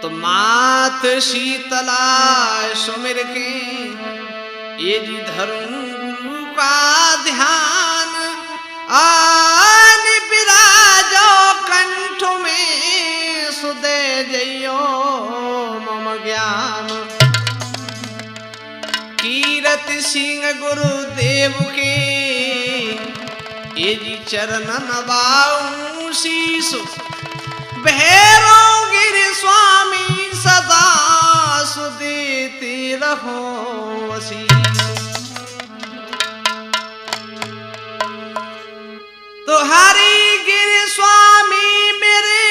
तो मात शीतला सुमिर के ये जी धरूं गुरु का ध्यान आन विराजो कंठ में सुदे जइयो मम ज्ञान कीरत सिंह गुरुदेव के ये जी चरणन बाऊं शीश भैरो गिर स्वामी सदा सुदेते रहो आशीष। तो हरि गिर स्वामी मेरे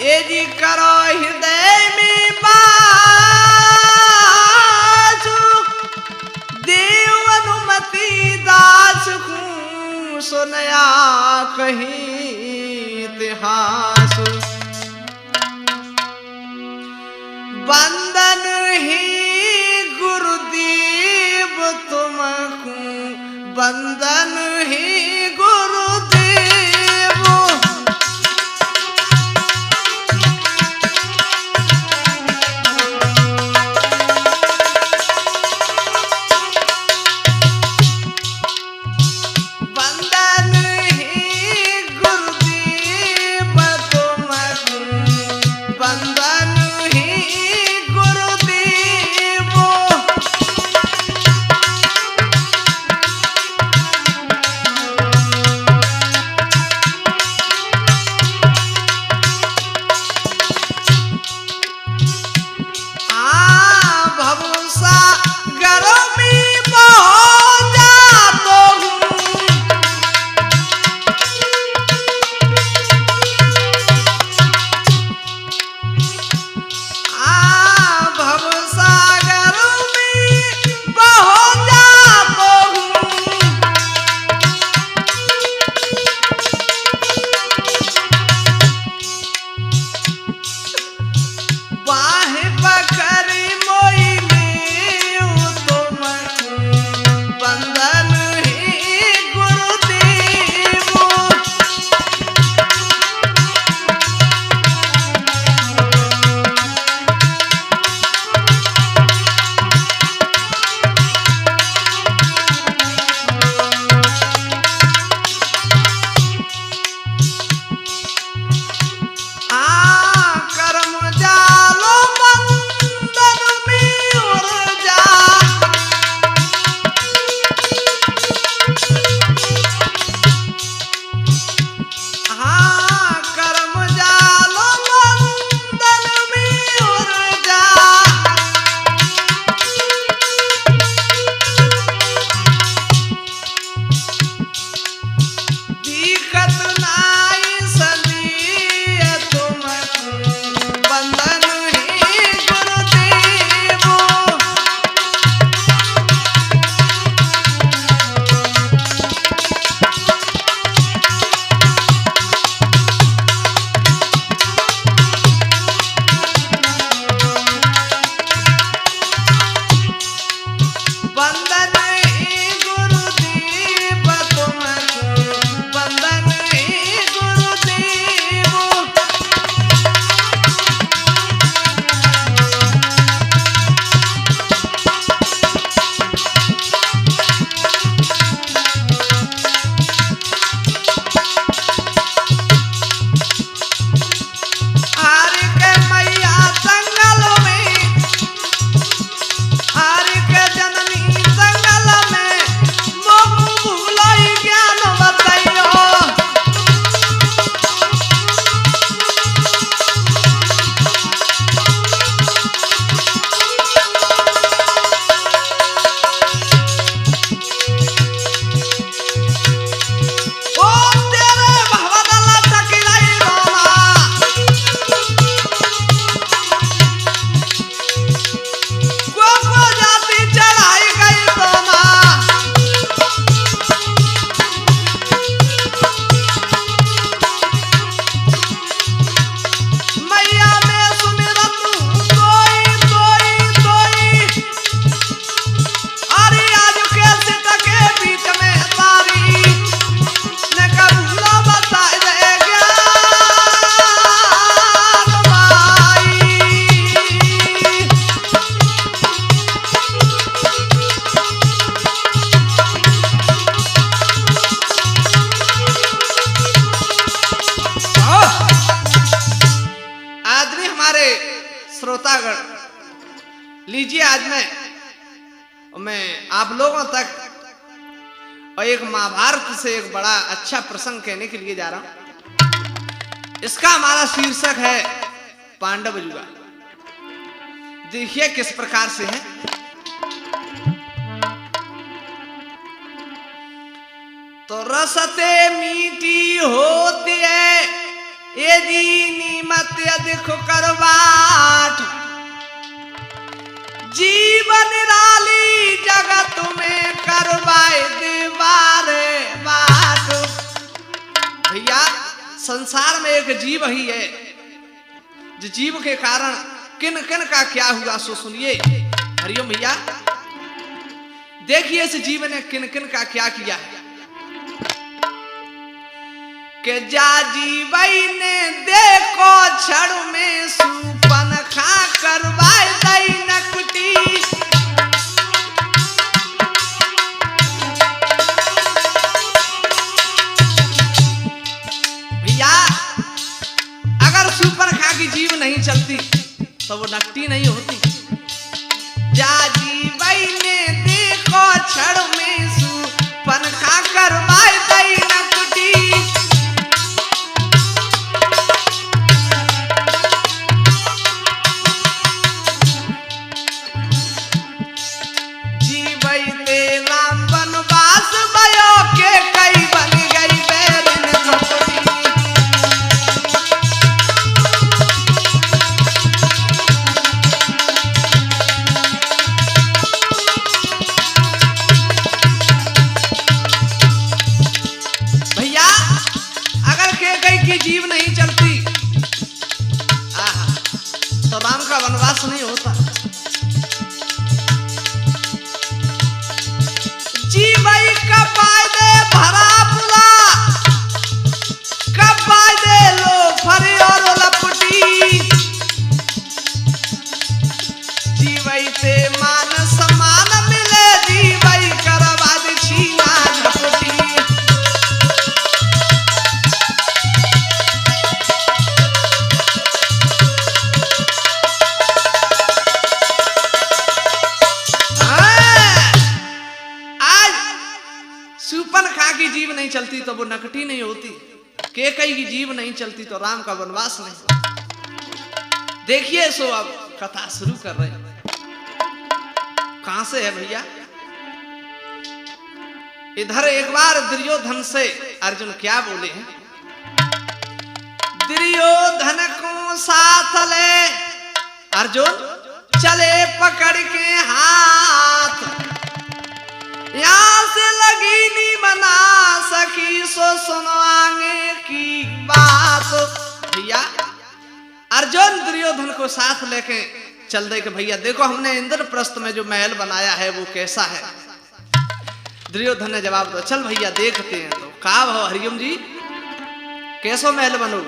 ये जी करो हृदय में देव अनुमति दास हूँ सुनया कहीं इतिहास बंदन ही गुरुदेव तुमको बंदन ही गुरुदेव। श्रोतागण, लीजिए आज मैं आप लोगों तक और एक महाभारत से एक बड़ा अच्छा प्रसंग कहने के लिए जा रहा हूं। इसका हमारा शीर्षक है पांडव युगा। देखिए किस प्रकार से है। तो रसते मीठी होती है ये दीनी मत अधिक करवाट, जीवन निराली जगत में करवाए दीवारे बात। भैया संसार में एक जीव ही है, जो जीव के कारण किन किन का क्या हुआ सो सुनिए। हरिओम भैया, देखिए इस जीव ने किन किन का क्या किया है। के जा जीवई ने देखो छड़ में सुपन खा करवाए दई नकुटी, भैया अगर सुपन खा की जीव नहीं चलती तो वो नकटी नहीं होती। जा जीवई ने देखो छड़ में सुपन खा करवाए दई नकुटी, जीव नहीं चलती तो राम का वनवास नहीं होता। जीवई कब दे भरा पुला, कब दे लो फरी और लपटी, जीवई से मान सम्मान मिले, जीवई करवा दे छीना झपटी। सुपन खा की जीव नहीं चलती तो वो नकटी नहीं होती, केकई की जीव नहीं चलती तो राम का वनवास नहीं होता। देखिए सो अब कथा शुरू कर रहे हैं। कहां से है भैया? इधर एक बार दुर्योधन से अर्जुन क्या बोले हैं। दुर्योधन को साथ ले अर्जुन चले पकड़ के हाथ, यहां से लगी नहीं बना सकी सो सुनवांगे की बात। भैया अर्जुन दुर्योधन को साथ लेके चल दे कि भैया देखो हमने इंद्रप्रस्थ में जो महल बनाया है वो कैसा है। दुर्योधन ने जवाब दो, चल भैया देखते हैं। तो का भाव हरिओम जी कैसो महल बनो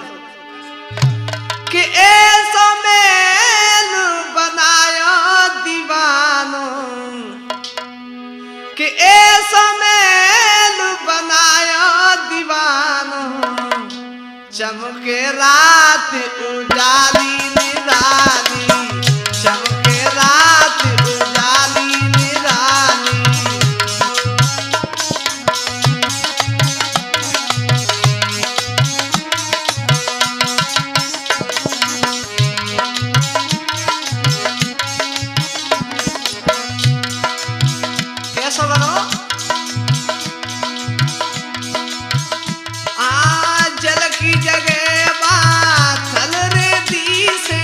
कि ऐसा महल बनाया दीवानो, कि ऐसा महल बनाया दीवानो, चमके रात उजाली निरानी, चमके रात उजाली निरानी। कैसा बनो? जल की जगह बाथल रे दी से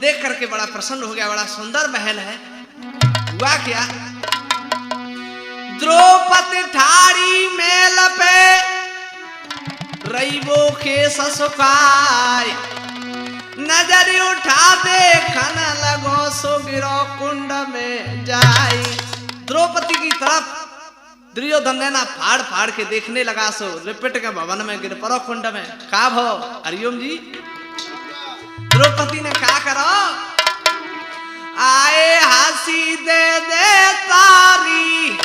देख करके बड़ा प्रसन्न हो गया, बड़ा सुंदर महल है। हुआ क्या, द्रौपदी ठाड़ी मेल पे रईबो के ससुकाय, नजर उठा देखन लगो सो गिरो कुंड में जाई। द्रौपदी की तरफ दुर्योधन ने ना फाड़ फाड़ के देखने लगा, सो रिपट के भवन में गिर पड़ो कुंड में। का भो हरिओम जी, द्रौपदी ने क्या करो, आए हंसी दे दे तारी,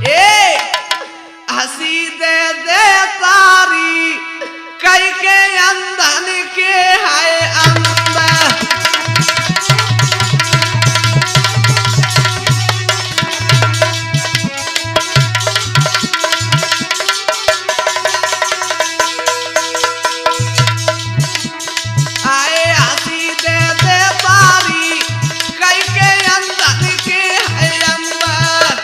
ए हंसी दे दे तारी, कई के अंधन के है अंदर। आए हंसी दे दे तारी, कई के अंधन के है अंदर।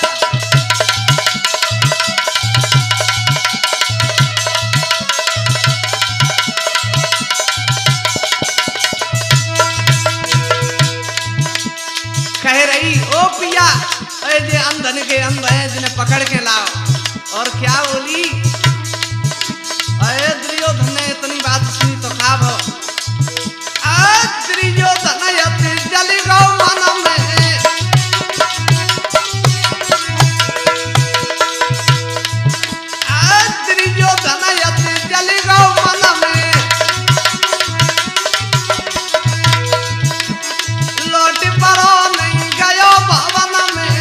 कह रही ओ पिया, जे अंधन के अंध है जिन्हें पकड़ के लाओ। और क्या बोली, अरे दुर्योधन ने इतनी बात सुनी तो खा भो, दुर्योधन यति जल गो मन में, दुर्योधन यति जल गो मन में, लौट परो नहीं गयो भवन में।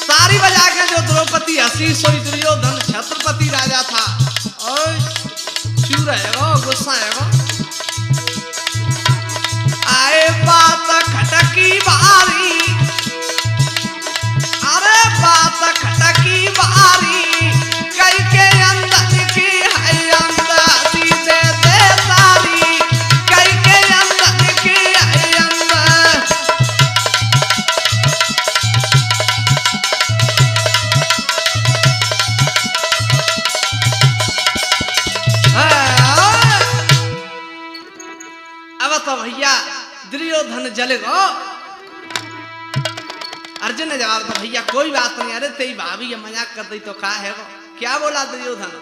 तारी बजा के जो द्रौपदी हंसी, सोई दुर्योधन छत्रपति राजा था और चूर है वो, गुस्सा है वो। आए बात खटकी बारी, अरे बात खटकी बारी, कई के अंदर की है अंदर, सीधे दे तारी, कई के अंदर की है अंदर। अब तो भैया दुर्योधन जल गो। अर्जुन ने जवाब दिया, भैया कोई बात नहीं, अरे तेरी भाभी ये मजाक कर दी तो का है वो। क्या बोला दुर्योधन,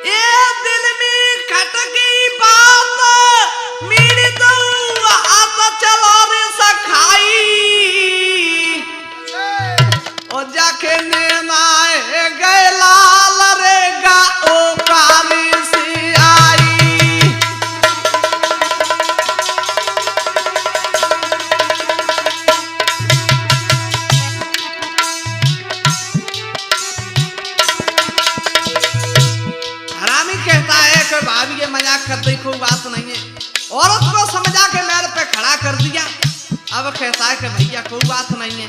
ए दिल में खटकी बात मेरी तो हाथ चलो रे सखाई, और जाके नैना गए लाल रे गा ओ काली सी आई। हरामी कहता है कि भाभी ये मजाक कर दी, कोई बात नहीं है। औरत को समझा के मेरे पे खड़ा कर दिया। अब कहता है कि भैया कोई बात नहीं है।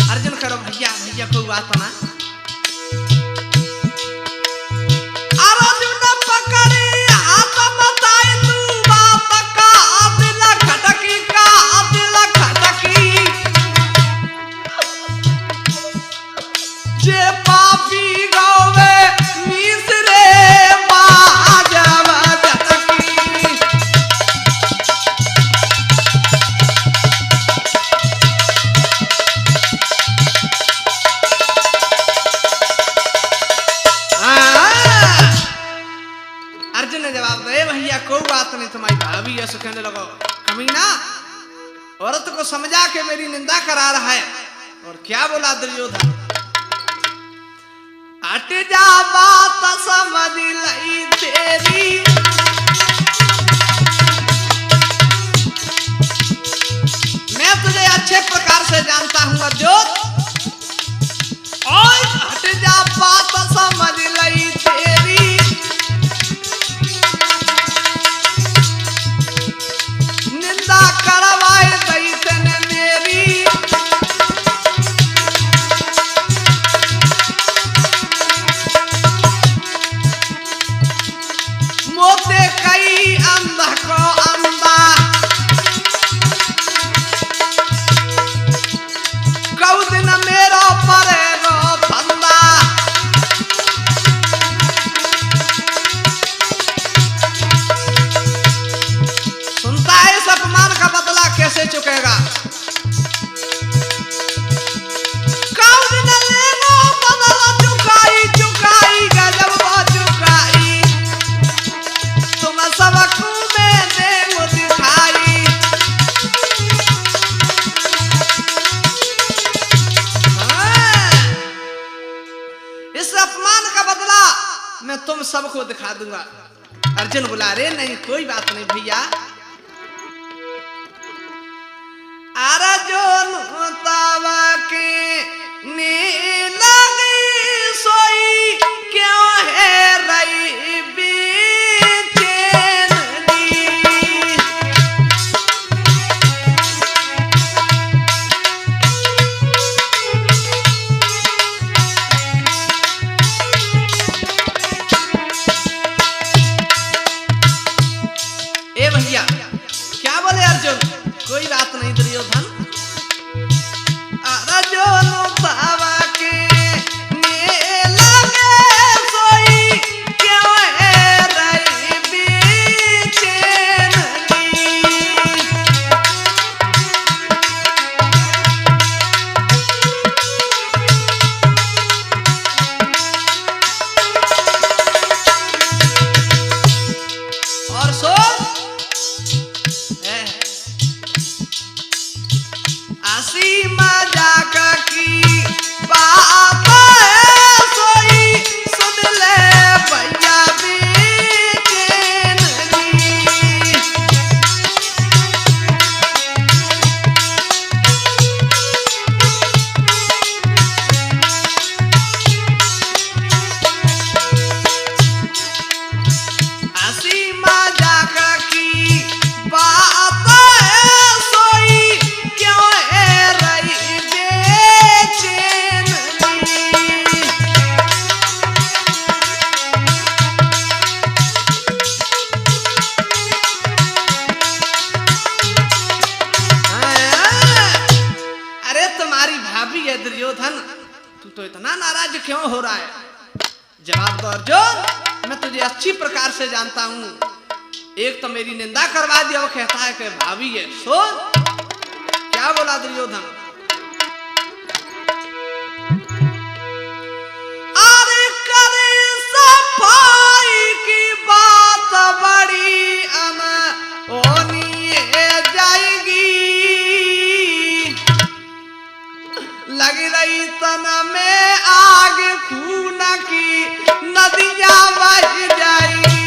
अर्जुन करो भैया भैया कोई बात ना। अर्जुन पकड़े हाथ बताए तू बात का, दिल खटकी का दिल खटकी, जे पापी गावे मिसरे बाजव जटकी। अर्जुन ने जवाब दिया, भैया कोई बात नहीं, तुम्हारी भाभी ऐसे कहने लगो, कमीना औरत को समझा के मेरी निंदा करा रहा है। और क्या बोला दुर्योधन, हट जा बात समझ लई तेरी, मैं तुझे अच्छे प्रकार से जानता हूं अर्जुन, और हट जा बात समझ लई तेरी, निंदा करवाए दई तने मेरी, मोते कई अंधा को अंधा, सबको दिखा दूंगा। अर्जुन बोला रे नहीं कोई बात नहीं भैया। अर्जुन तावा के नी लगी सोई क्यों है रही बेचैन दी। ए भैया क्या बोले अर्जुन? कोई बात नहीं दुर्योधन। अर्जुन तावा के नी लगे सोई क्यों है रही बेचैन दी। और सोच हंसी मजाक की बात है सोई सुन ले भैया बेचैन दी। हंसी मजाक की बात है सोई क्यों है रही बेचैन दी। अरे तुम्हारी भाभी है दुर्योधन, तू तो इतना नाराज क्यों हो रहा है? जवाब दो अर्जुन, मैं तुझे अच्छी प्रकार से जानता हूं। एक तो मेरी निंदा करवा दिया, वो कहता है कि भाभी है। सुन क्या बोला दुर्योधन। अरे करे सफाई की बात बड़ी अनहोनी जाएगी। लग रही तन में आग खून की नदियां बह जाएगी।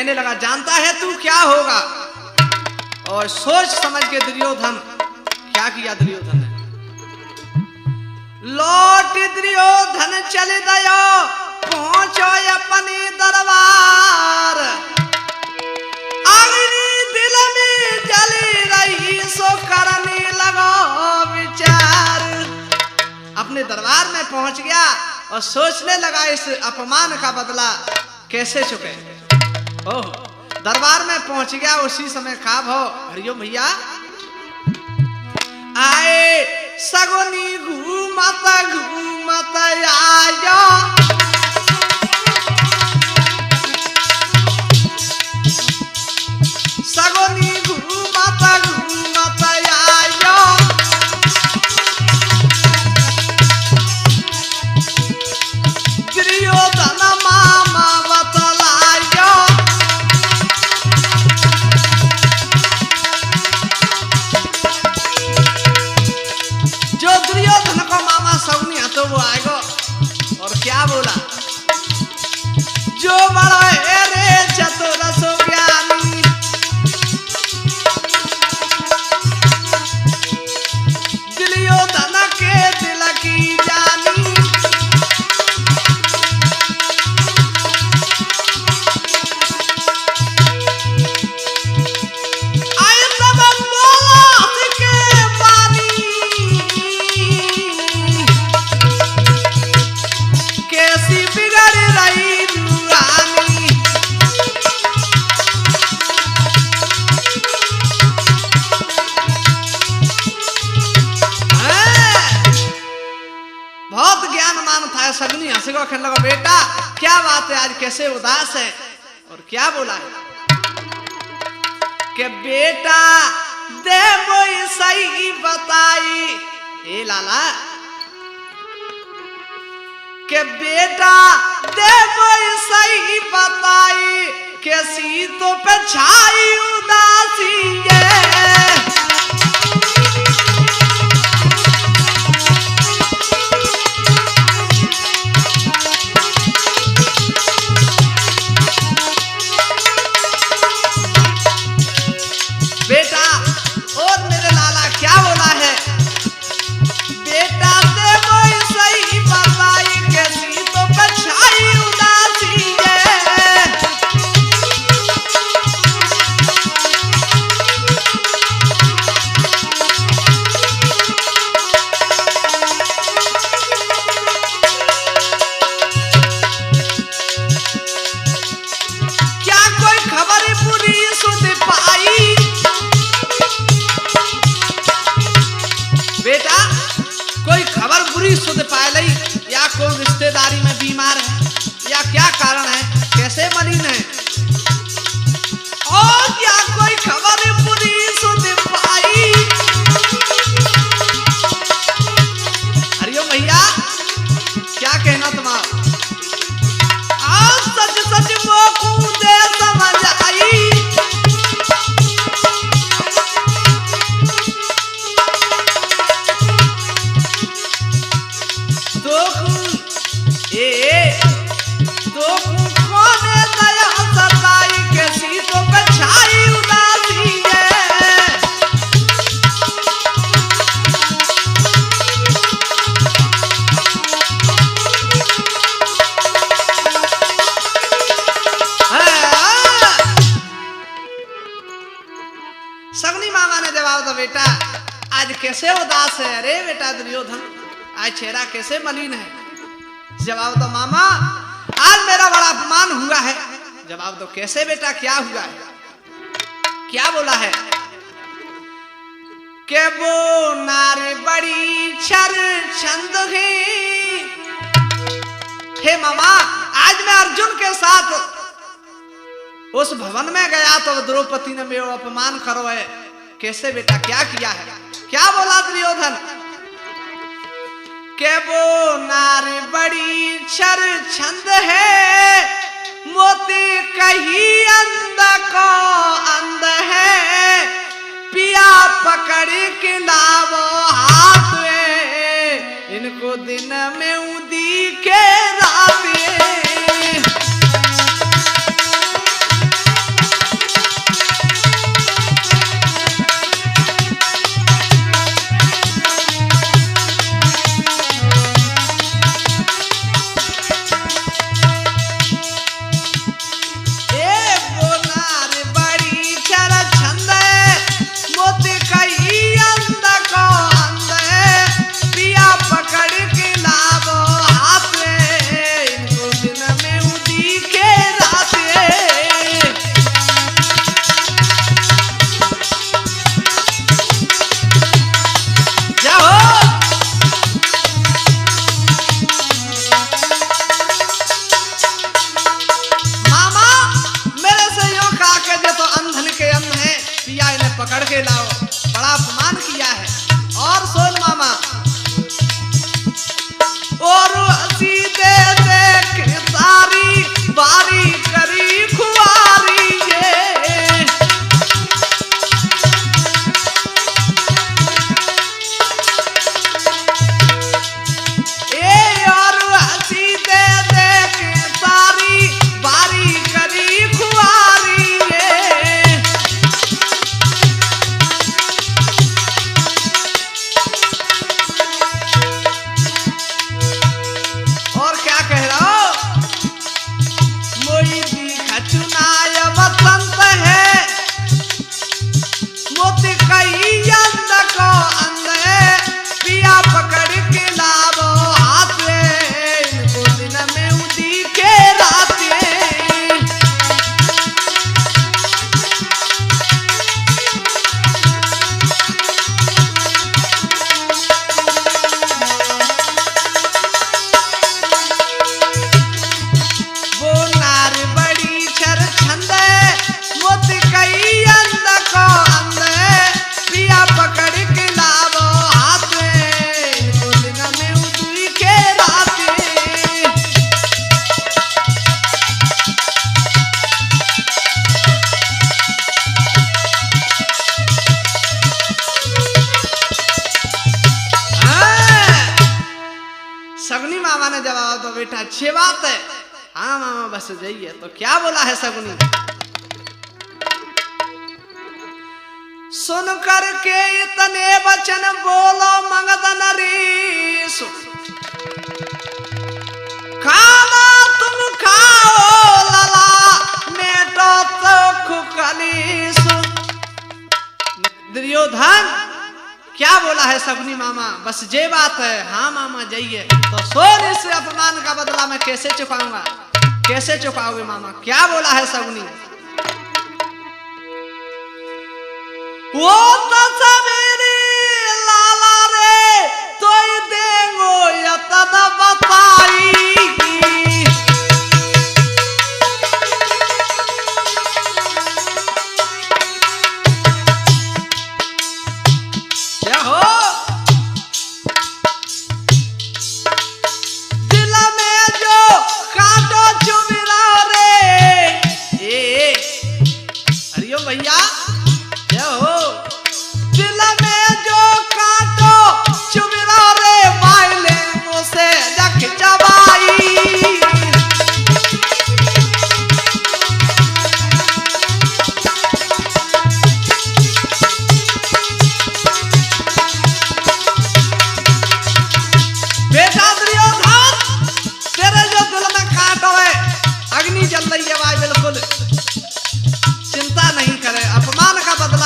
कहने लगा, जानता है तू क्या होगा? और सोच समझ के दुर्योधन क्या किया? दुर्योधन ने लौट दुर्योधन चले गयो, पहुंचो अपने दरबार। अग्नि दिल में जली रही, सो करने लगो विचार। अपने दरबार में पहुंच गया और सोचने लगा इस अपमान का बदला कैसे चुके। ओह, दरबार में पहुंच गया, उसी समय का भाव, हरिओम भैया। आए सगुनी घूमत घूमत आयो, सगुनी घूमत घूमत आयो, दुर्योधन मामा बतलायो। जो दुर्योधन को मामा सगुनी है तो वो आएगा और क्या बोला? जो बड़ा है रे चतुर सो ज्ञानी, दुर्योधन के दिल की जानी। आए तब बोला के पानी, कैसी बिगड़ रही नूरानी। बहुत ज्ञानमान था सगुनी, हंसी को कहने लगा, बेटा क्या बात है, आज कैसे उदास है? और क्या बोला है कि बेटा दे मोई सही बताई। ए लाला के बेटा दे मोई सही बताई, कैसी तो पे छाई उदासी है। बेटा और मेरे लाला क्या बोला है? बेटा दे मोई सही बताई, कैसी तो बचाई उदासी है। क्या कोई खबर पूरी सुन पाई? बेटा कोई खबर बुरी सुध पाए, या कोई रिश्तेदारी में बीमार है, या क्या कारण है, कैसे मरीन है? और क्या कोई खबर बुरी सुध पाई? हरिओम भैया, क्या कहना तुम्हारा? आज सच सच मोकू दे समझ आई। सगुनी मामा ने जवाब दो, बेटा आज कैसे उदास है? अरे बेटा दुर्योधन, आज चेहरा कैसे मलिन है? जवाब दो मामा, आज मेरा बड़ा अपमान हुआ है। जवाब दो कैसे बेटा, क्या हुआ है? क्या बोला है? के वो नारी बड़ी छर छंद है। हे मामा, आज मैं अर्जुन के साथ उस भवन में गया तो द्रौपदी ने मेरा अपमान करो है। कैसे बेटा, क्या किया है? क्या बोला दुर्योधन? के वो नारी बड़ी छर छंद है, मोती कही अंध को अंध है, पिया पकड़ के लावो हाथ में, इनको दिन में उदी के रात में। तो बेटा अच्छी बात है। हाँ मामा बस जाइए। तो क्या बोला है शकुनी? सुन करके इतने वचन बोलो मगध नरेश, खाना तुम खाओ लला मेटो तो खुकलीस। दुर्योधन क्या बोला है शकुनी मामा? बस ये बात है। हाँ मामा जाइए। तो सोन इस अपमान का बदला मैं कैसे चुकाऊंगा? कैसे चुकाओगे मामा? क्या बोला है शकुनी? वो तो सवेरे लाला रे तो देंगो यतन बताई।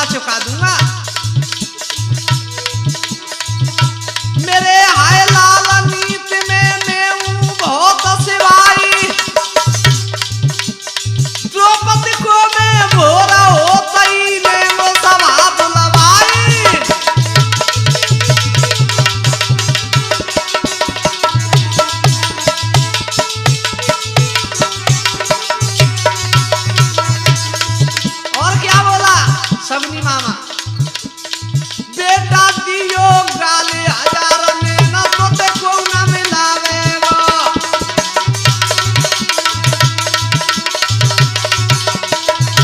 चुका दूंगा। मेरे हाय लाल नीत में मैं हूं बहुत सिवाई, द्रौपदी को मैं भोरा होता ही ले वो सभा बुलवाई। और क्या बोला शकुनी मामा? बेटा दियो गाली हजार में न तो ते को न मिलावेगा।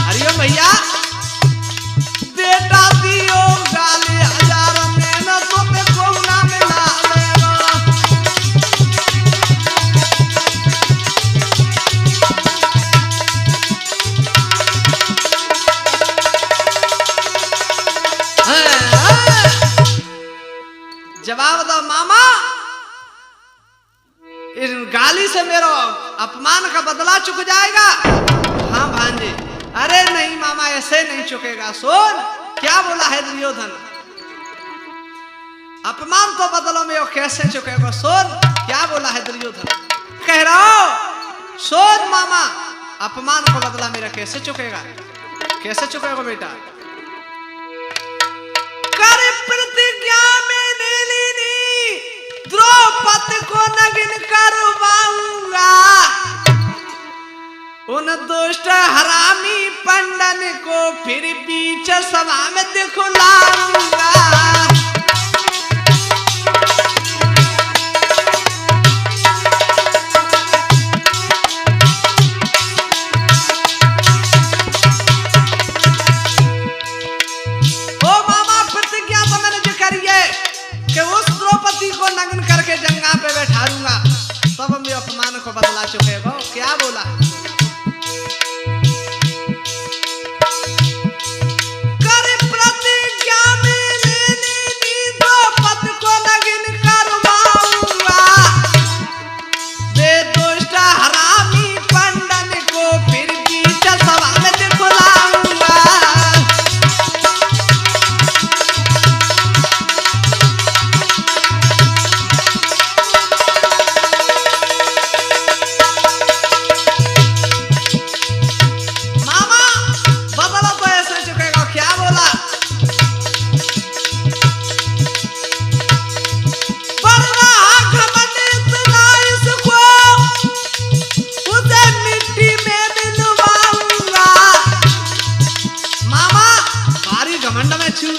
हरिओम भैया, बेटा दियो गाली हजार में न तो ते को न मिलावेगा। जवाब दो मामा, इस गाली से मेरा अपमान का बदला चुक जाएगा? हाँ भांजे। अरे नहीं मामा, ऐसे नहीं चुकेगा। सुन क्या बोला है दुर्योधन? अपमान तो बदलो में कैसे चुकेगा? सुन क्या बोला है दुर्योधन? कह रहा हो सुन मामा, अपमान का बदला मेरा कैसे चुकेगा? कैसे चुकेगा बेटा? कर प्रतिज्ञा मैंने लेनी, द्रौपदी को नगिन करवाऊंगा। उन दुष्ट हरामी पंडन को फिर बीच सभा में दिखलाऊंगा। कि उस द्रौपदी को नग्न करके जंगा पे बैठा दूंगा, तब मैं अपमान को बदला चुकेगा। क्या बोला? कर प्रतिज्ञा में लेनी, द्रौपदी को नग्न करवाऊंगा। दे दुष्ट हरामी पंडन को फिर बीच सभा में दिखलाऊंगा।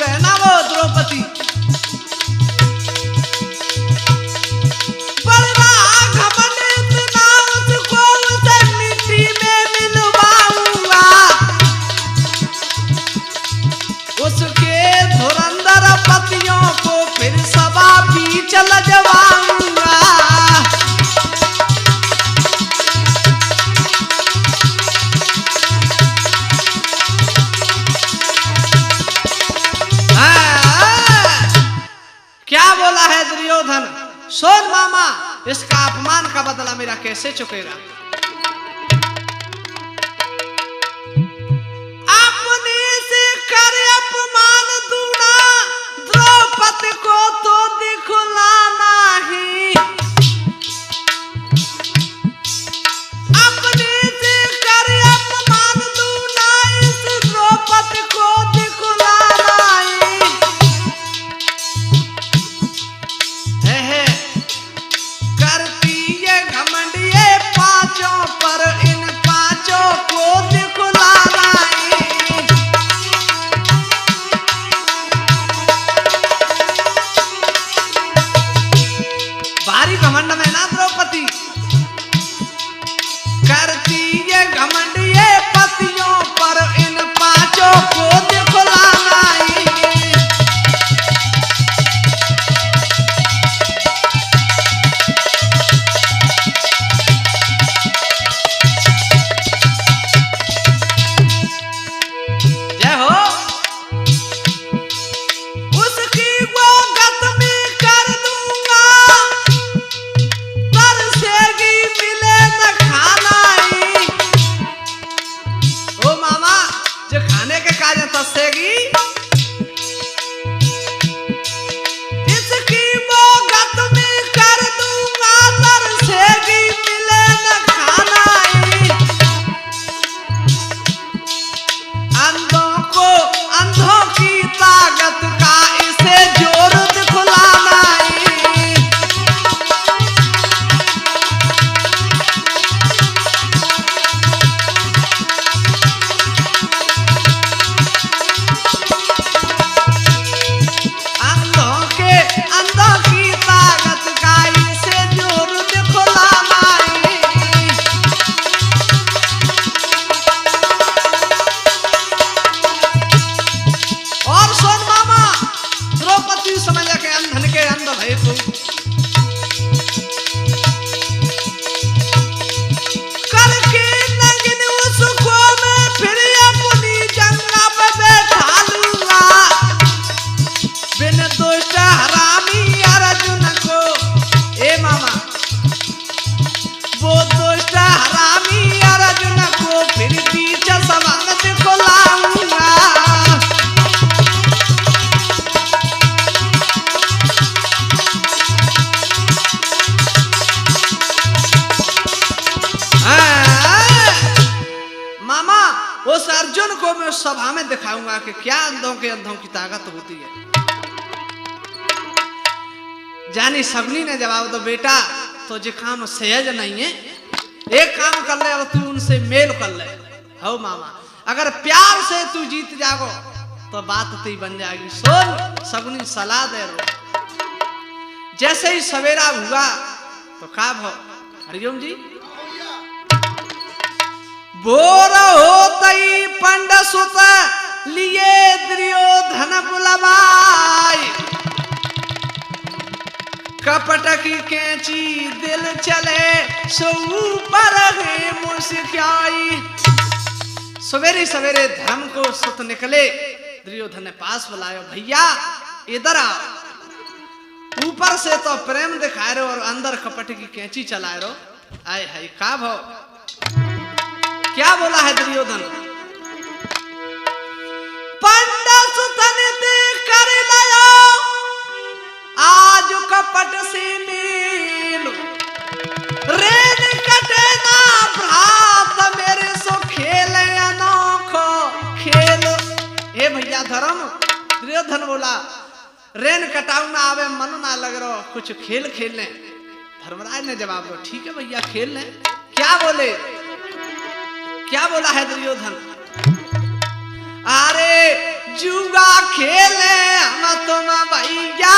है ना वो द्रौपदी, बड़ा घमंड इतना उसको उसे मिट्टी में मिलवाऊंगा। उसके धुरंधर पतियों को फिर सभा बीच लजवाऊंगा। इसका अपमान का बदला मेरा कैसे चुकेगा। अपने से कर अपमान दूना, द्रौपदी को तो दिखलाना ही। अपने से कर अपमान दूना, इस द्रौपदी को दिखलाना ही। है करती ये घमंड ये पांचों पर, इन पांचों को दिखलाना ही। भारी घमंड में ना द्रौपदी, करती ये घमंड ये पतियों पर, इन पांचों को दिखलाना ही। जय हो। उसकी वो गत में कर दूंगा, तरसेगी मिले न खाना ही। ओ मामा, जो खाने के काज तरसेगी, इसकी वो गत में कर दूंगा, तरसेगी मिले न खाना ही। अंधों को अंधों की ताकत का इसे जोर दिखलाना ही। अंधों की ताकत का इसे जोर दिखलाना ही। और सुन मामा, द्रौपदी समझ के अंधन के अंध भय तू। करके नगिन उसको मैं फिर अपनी जंगा पे बैठा लूंगा, बिन दुष्ट हरामी अर्जुन को। ए मामा, वो दुष्ट हरामी अर्जुन को फिर पीछे सबक दिखलाऊंगा। मामा, उस अर्जुन को मैं सभा में दिखाऊंगा कि क्या अंधों के अंधों की ताकत होती है। जानी सबनी ने जवाब दो, बेटा तो जो काम सहज नहीं है, एक काम कर ले और तू उनसे मेल कर ले। हो मामा, अगर प्यार से तू जीत जागो तो बात तेरी बन जाएगी। सुन, सबनी सलाह दे रो। जैसे ही सवेरा हुआ तो का भो, हरिओम जी। बोर होतई पंड सुत लिए दुर्योधन बुलवाई, कपट की कैंची दिल चले सो ऊपर है मुस्काई। सवेरे सवेरे धर्म को सुत निकले, दुर्योधन ने पास बुलाया, भैया इधर आओ। ऊपर से तो प्रेम दिखाए रहो और अंदर कपट की कैंची चलाए रहो। आए हाय का भाव, क्या बोला है दुर्योधन। पंडा सुतन दे कर लायो, आज कपट से मेल। रेन कटे ना भ्रात मेरे सो खेल अनोखो खेल। हे भैया धर्म, दुर्योधन बोला रेन कटाऊ ना आवे, मन ना लग रहा, कुछ खेल खेल लें। धर्मराज ने जवाब दो, ठीक है भैया खेल लें। क्या बोले, क्या बोला है दुर्योधन। अरे जुआ खेले हम तुम भैया,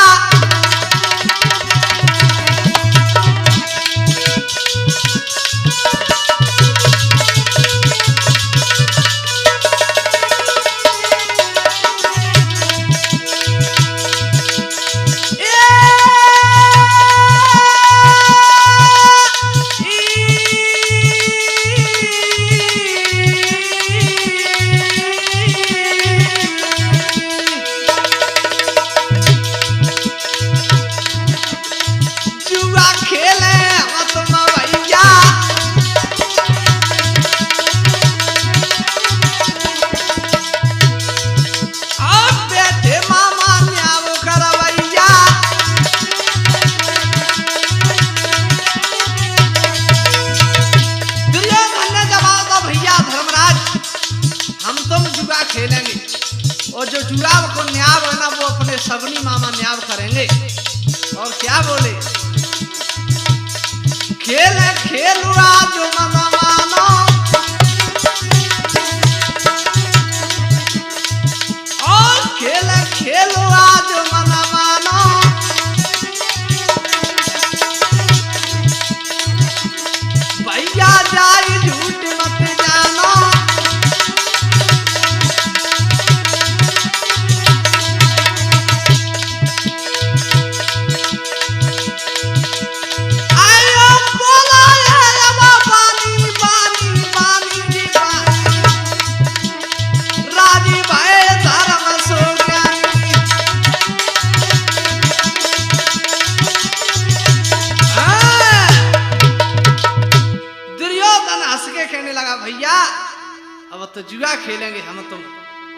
और जो जुआ को न्याव है ना वो अपने सगुनी मामा न्याव करेंगे। और क्या बोले, खेल खेलुआ जो मन मानो, और खेल खेलुआ जो मन मानो, भैया जाई झूठ मत जानो। अब तो जुआ खेलेंगे हम तुम,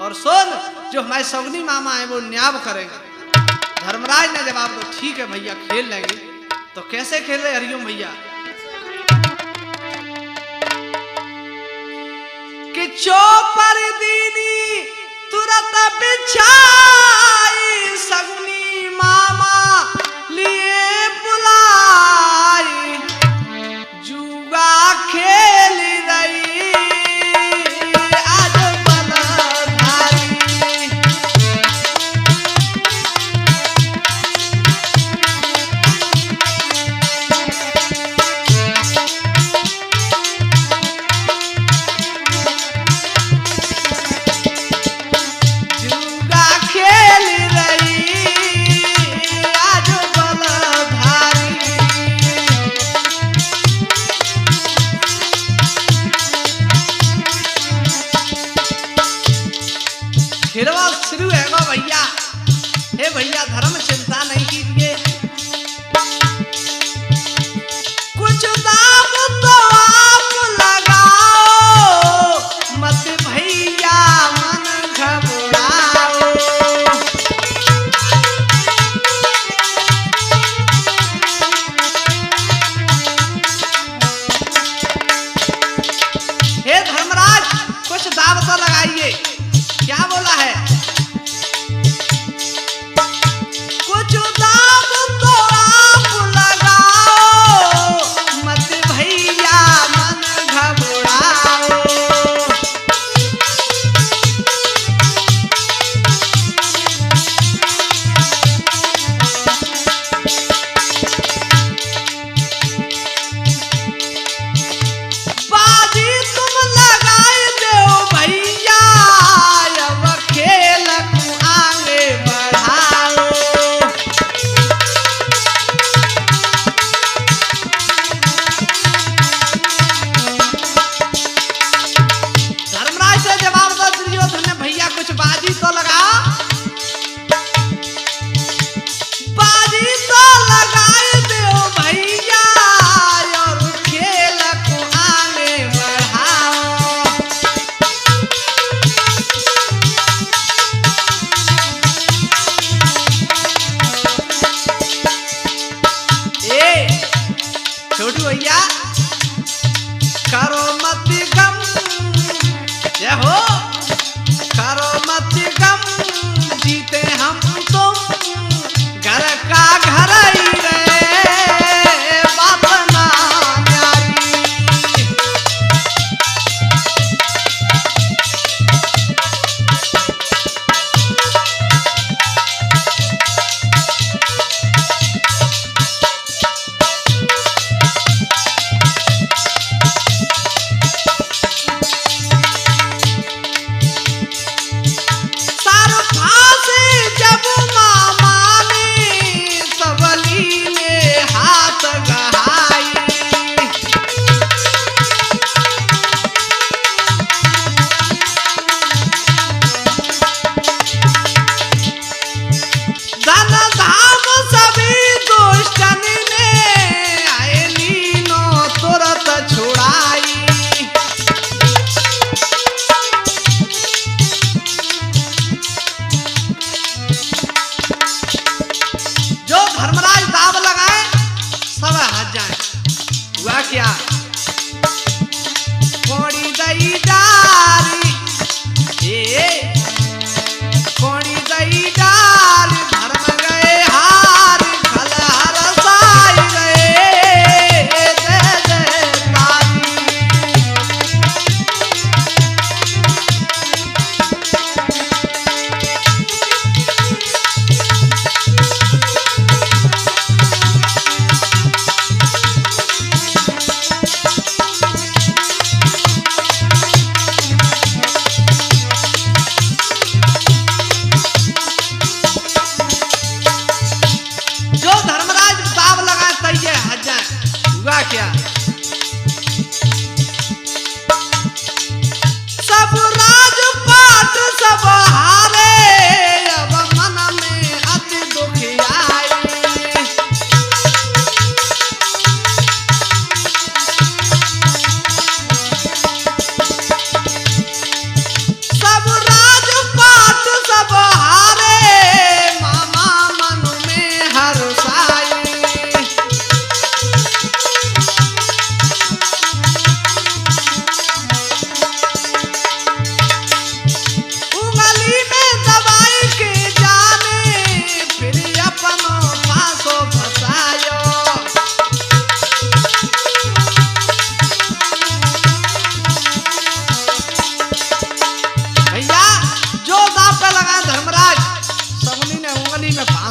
और सुन जो हमारे सगुनी मामा है वो न्याव करेंगे। धर्मराज ने जवाब दो ठीक है भैया खेल लेंगे। तो कैसे खेल रहे हरिओम भैया, कि चौपर दीनी तुरंत बिछाई, सगुनी मामा लिए बुलाई, जुआ खेल रही शुरू है वो भैया। हे भैया धर्म चिंता नहीं कीजिए, कुछ दाम तो आप लगाओ, मत भैया मन घबराओ। हे धर्मराज कुछ दाम तो लगाइए। क्या बोला है,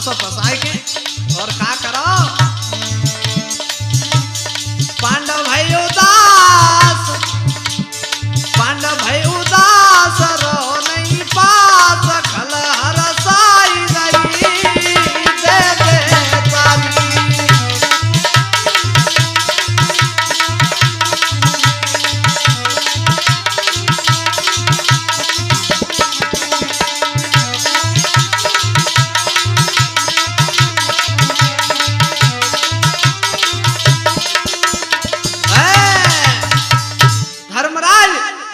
फंसो फंसाए के और का करो पांडव भाई उदास रो नहीं पास खल हर साई गई दे ताली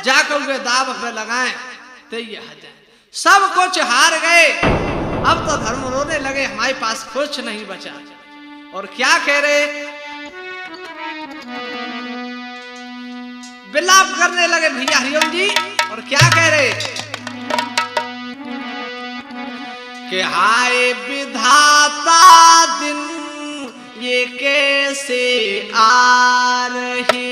जाकर दाव पे लगाए तो ये सब कुछ हार गए। अब तो धर्म रोने लगे हमारे पास कुछ नहीं बचा और क्या कह रहे विलाप करने लगे भैया हरिओम जी और क्या कह रहे कि हाय विधाता दिन ये कैसे आ रहे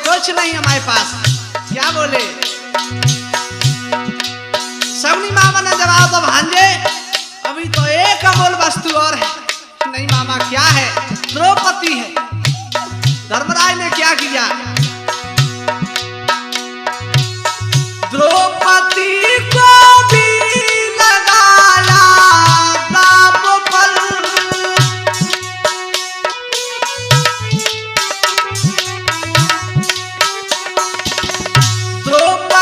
कुछ नहीं हमारे पास क्या बोले सबनी मामा ने जवाब दो भांजे अभी तो एक अमूल वस्तु और है नहीं मामा क्या है द्रौपदी है। धर्मराज ने क्या किया द्रौपदी को भी लगाया दाप पर द्रौपदी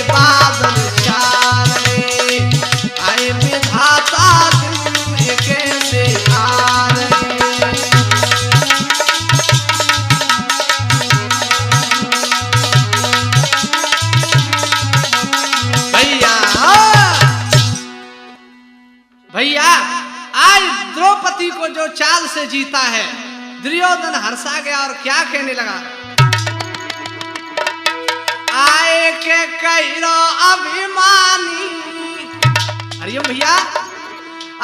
बादल चार रे, आए विधाता दिन कैसे आ रहे। भैया आज द्रौपदी को जो चाल से जीता है, दुर्योधन हर्षा गया और क्या कहने लगा, आए के कहिरो अभिमानी, अरे भैया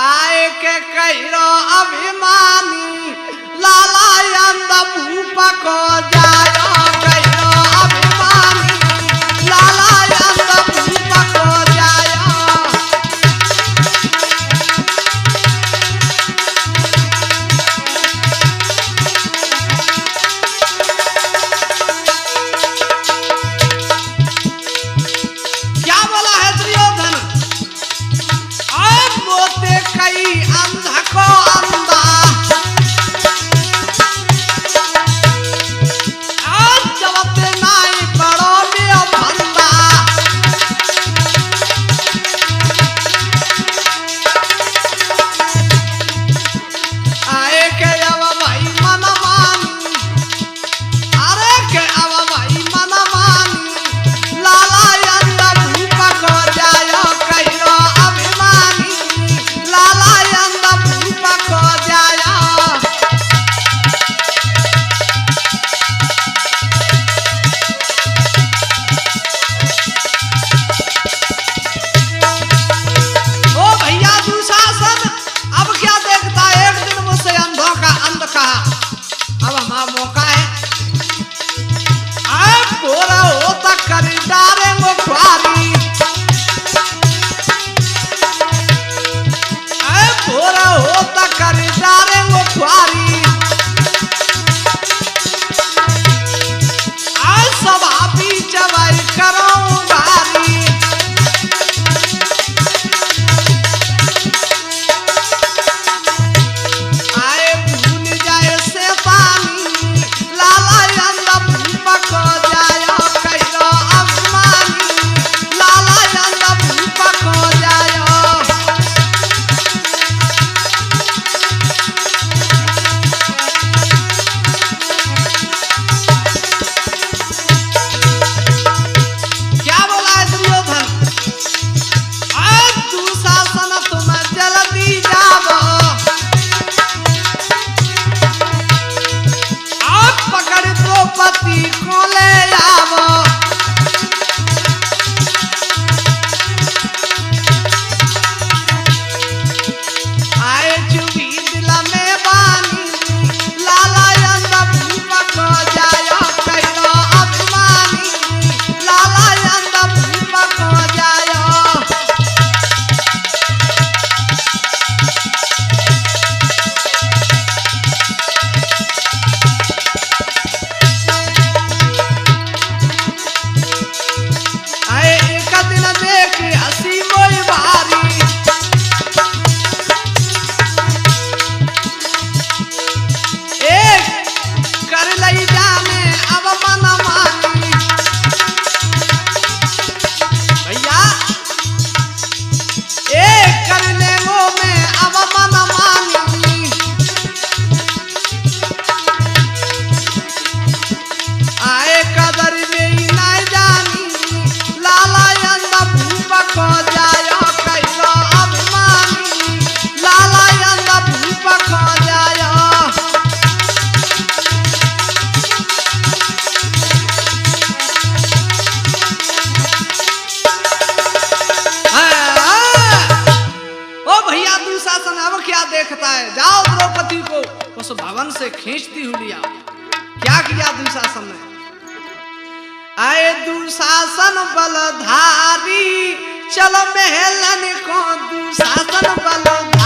आए के कहिरो अभिमानी, लाला अंध भूप को जायो कहिरो अभिमानी, लाला अंध भूप को जायो। देखता है, जाओ द्रौपदी को उस भवन से खींचती हुई लिया। क्या किया दुशासन ने? आए दुशासन बलधारी, चलो महलन को दुशासन बलधारी।